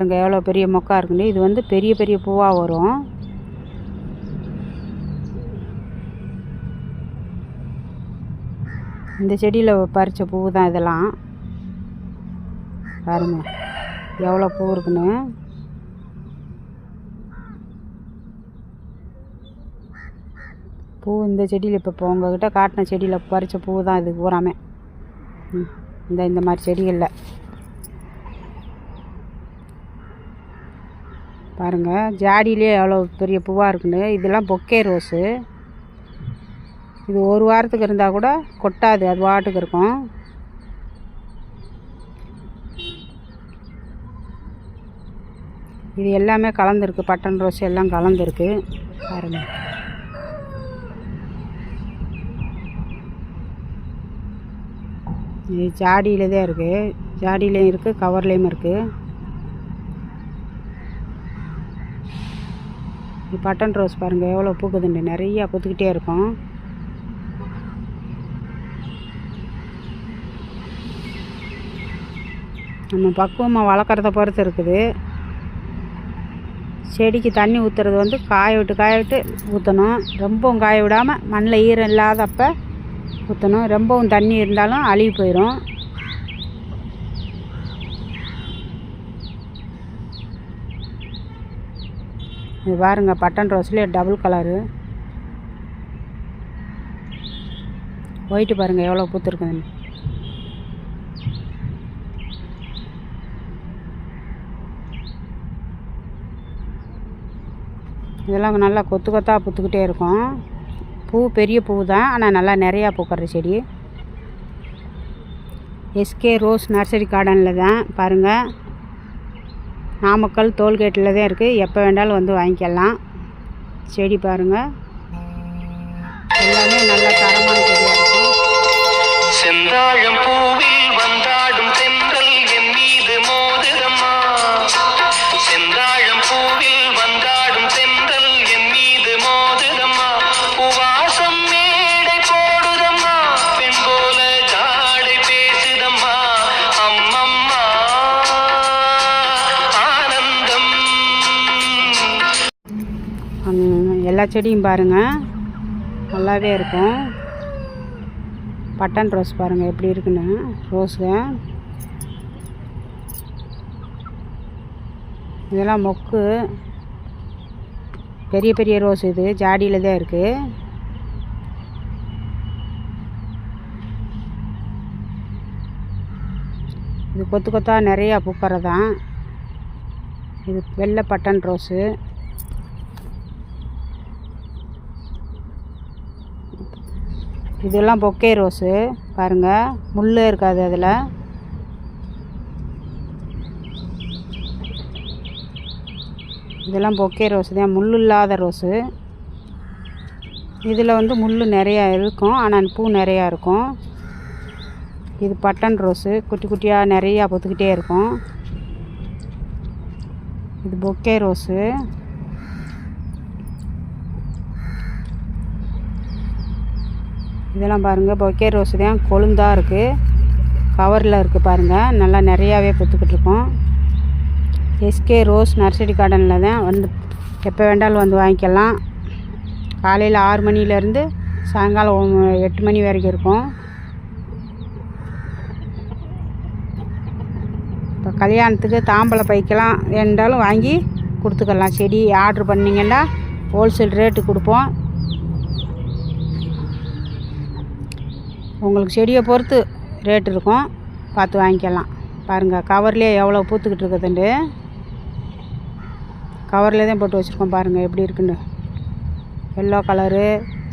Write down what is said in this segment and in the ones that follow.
பாருங்க எவ்வளோ பெரிய மொக்கா இருக்குன்னு. இது வந்து பெரிய பெரிய பூவாக வரும். இந்த செடியில் பறித்த பூ தான் இதெல்லாம். பாருங்க எவ்வளோ பூ இருக்குன்னு. பூ இந்த செடியில் இப்போ உங்ககிட்ட காட்டின செடியில் பறித்த பூ தான் இது பூராமே. இந்த மாதிரி செடிகளில் பாருங்கள் ஜாடியிலே எவ்வளோ பெரிய பூவாக இருக்குன்னு. இதெல்லாம் பொக்கே ரோஸு. இது ஒரு வாரத்துக்கு இருந்தால் கூட கொட்டாது, அது வாட்டுக்கு இருக்கும். இது எல்லாமே கலந்துருக்கு, பட்டன் ரோஸ் எல்லாம் கலந்துருக்கு பாருங்கள். இது ஜாடியில் தான் இருக்குது, ஜாடியிலையும் இருக்குது, கவர்லேயும் இருக்குது. இது பட்டன் ரோஸ் பாருங்கள் எவ்வளோ பூக்குதுண்டு, நிறையா பூத்துக்கிட்டே இருக்கும். நம்ம பக்குவமாக வளர்க்குறத பொறுத்து இருக்குது. செடிக்கு தண்ணி ஊற்றுறது வந்து காய விட்டு ஊற்றணும். ரொம்பவும் காய விடாமல் மண்ணில் ஈரம் இல்லாதப்போ ஊற்றணும். ரொம்பவும் தண்ணி இருந்தாலும் அழுகி போயிடும். இது பாருங்க பட்டன் ரோஸ்லேயே டபுள் கலரு ஒயிட்டு பாருங்கள் எவ்வளோ பூத்துருக்குதுன்னு. இதெல்லாம் நல்லா கொத்து கொத்தாக பூத்துக்கிட்டே இருக்கும். பூ பெரிய பூ தான், ஆனால் நல்லா நிறையா பூக்கிற செடி. எஸ்கே ரோஸ் நர்சரி கார்டனில் தான் பாருங்கள். நாமக்கல் டோல்கேட்டில் தான் இருக்குது. எப்போ வேண்டாலும் வந்து வாங்கிக்கலாம். செடி பாருங்கள் எல்லாமே நல்ல தரமான செடியாக இருக்கும். செந்தாழம் பூவில் வந்தாடும் தென்றல் என் மீது மோதுதம்மா. செந்தாழம் பூவில் வந்தாடும் தென்றல் என் மீது மோதுதம்மா. உவாசம் மேடை போடுதம்மா, பெண் போல ஜாடை பேசுதம்மா. அம்மம்மா ஆனந்தம். எல்லா செடியும் பாருங்கள் நல்லாவே இருக்கும். பட்டன் ரோஸ் பாருங்கள் எப்படி இருக்குன்னு. ரோஸு இதெல்லாம் மொக்கு பெரிய பெரிய ரோஸ். இது ஜாடியில் தான் இருக்குது. இது கொத்து கொத்தாக நிறையா பூக்கறதான். இது வெள்ளை பட்டன் ரோஸு. இதெல்லாம் பொக்கே ரோஸு பாருங்கள், முள் இருக்காது அதில். இதெல்லாம் பொக்கே ரோஸு தான், முள் இல்லாத ரோஸு. இதில் வந்து முள் நிறையா இருக்கும், ஆனால் பூ நிறையா இருக்கும். இது பட்டன் ரோஸு, குட்டி குட்டியாக நிறையா பூத்துக்கிட்டே இருக்கும். இது பொக்கே ரோஸு. இதெல்லாம் பாருங்கள் பொக்கே ரோஸு தான், கொழுந்தாக இருக்குது, கவரில் இருக்குது பாருங்கள். நல்லா நிறையாவே பூத்துக்கிட்டு இருக்கும். எஸ்கே ரோஸ் நர்சரி கார்டனில் தான் வந்து எப்போ வேண்டாலும் வந்து வாங்கிக்கலாம். காலையில் 6 மணிலேருந்து சாயங்காலம் 8 மணி வரைக்கும் இருக்கும். இப்போ கல்யாணத்துக்கு தாம்பழை பைக்கெல்லாம் வேண்டாலும் வாங்கி கொடுத்துக்கலாம். செடி ஆர்ட்ரு பண்ணிங்கன்னா ஹோல்சேல் ரேட்டு கொடுப்போம். உங்களுக்கு செடியை பொறுத்து ரேட் இருக்கும், பார்த்து வாங்கிக்கலாம். பாருங்கள் கவர்லேயே எவ்வளோ பூத்துக்கிட்டு இருக்குதுண்டு. கவரில் தான் போட்டு வச்சுருக்கோம் பாருங்கள் எப்படி இருக்குன்னு. எல்லோ கலரு,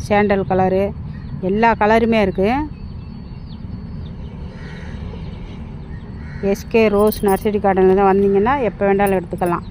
சாண்டல் கலரு, எல்லா கலருமே இருக்குது. எஸ்கே ரோஸ் நர்சரி கார்டனில் தான் வந்தீங்கன்னா எப்போ வேண்டாலும் எடுத்துக்கலாம்.